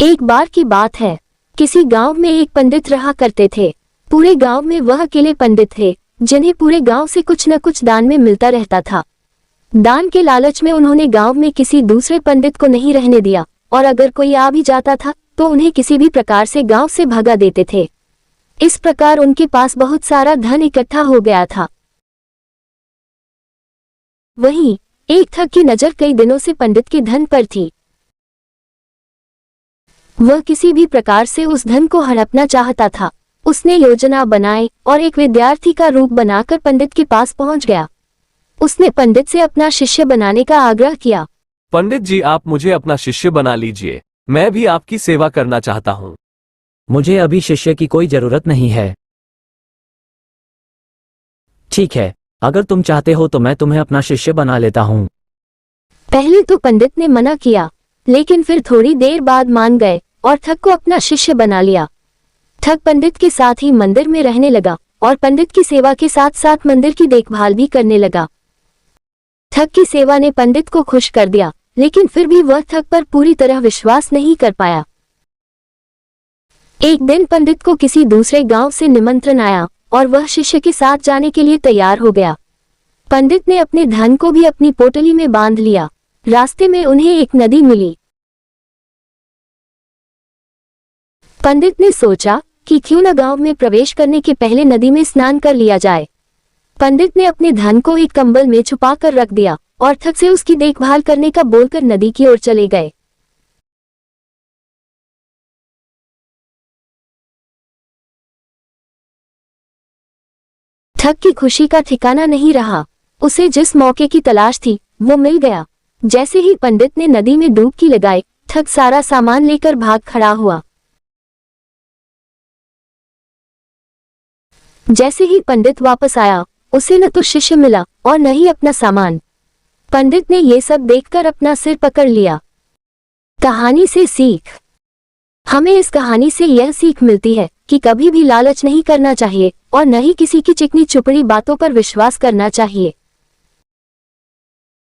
एक बार की बात है, किसी गांव में एक पंडित रहा करते थे। पूरे गांव में वह अकेले पंडित थे जिन्हें पूरे गांव से कुछ न कुछ दान में मिलता रहता था। दान के लालच में उन्होंने गांव में किसी दूसरे पंडित को नहीं रहने दिया और अगर कोई आ भी जाता था तो उन्हें किसी भी प्रकार से गांव से भगा देते थे। इस प्रकार उनके पास बहुत सारा धन इकट्ठा हो गया था। वहीं एक ठग की नजर कई दिनों से पंडित के धन पर थी। वह किसी भी प्रकार से उस धन को हड़पना चाहता था। उसने योजना बनाई और एक विद्यार्थी का रूप बनाकर पंडित के पास पहुंच गया। उसने पंडित से अपना शिष्य बनाने का आग्रह किया। पंडित जी, आप मुझे अपना शिष्य बना लीजिए, मैं भी आपकी सेवा करना चाहता हूँ। मुझे अभी शिष्य की कोई जरूरत नहीं है। ठीक है, अगर तुम चाहते हो तो मैं तुम्हें अपना शिष्य बना लेता हूँ। पहले तो पंडित ने मना किया, लेकिन फिर थोड़ी देर बाद मान गए और ठग को अपना शिष्य बना लिया। ठग पंडित के साथ ही मंदिर में रहने लगा और पंडित की सेवा के साथ साथ मंदिर की देखभाल भी करने लगा। ठग की सेवा ने पंडित को खुश कर दिया, लेकिन फिर भी वह ठग पर पूरी तरह विश्वास नहीं कर पाया। एक दिन पंडित को किसी दूसरे गांव से निमंत्रण आया और वह शिष्य के साथ जाने के लिए तैयार हो गया। पंडित ने अपने धन को भी अपनी पोटली में बांध लिया। रास्ते में उन्हें एक नदी मिली। पंडित ने सोचा कि क्यों न गांव में प्रवेश करने के पहले नदी में स्नान कर लिया जाए। पंडित ने अपने धन को एक कंबल में छुपा कर रख दिया और ठग से उसकी देखभाल करने का बोलकर नदी की ओर चले गए। ठग की खुशी का ठिकाना नहीं रहा। उसे जिस मौके की तलाश थी वो मिल गया। जैसे ही पंडित ने नदी में डुबकी लगाई, ठग सारा सामान लेकर भाग खड़ा हुआ। जैसे ही पंडित वापस आया, उसे न तो शिष्य मिला और न ही अपना सामान। पंडित ने ये सब देखकर अपना सिर पकड़ लिया। कहानी से सीख। हमें इस कहानी से यह सीख मिलती है कि कभी भी लालच नहीं करना चाहिए और न ही किसी की चिकनी चुपड़ी बातों पर विश्वास करना चाहिए।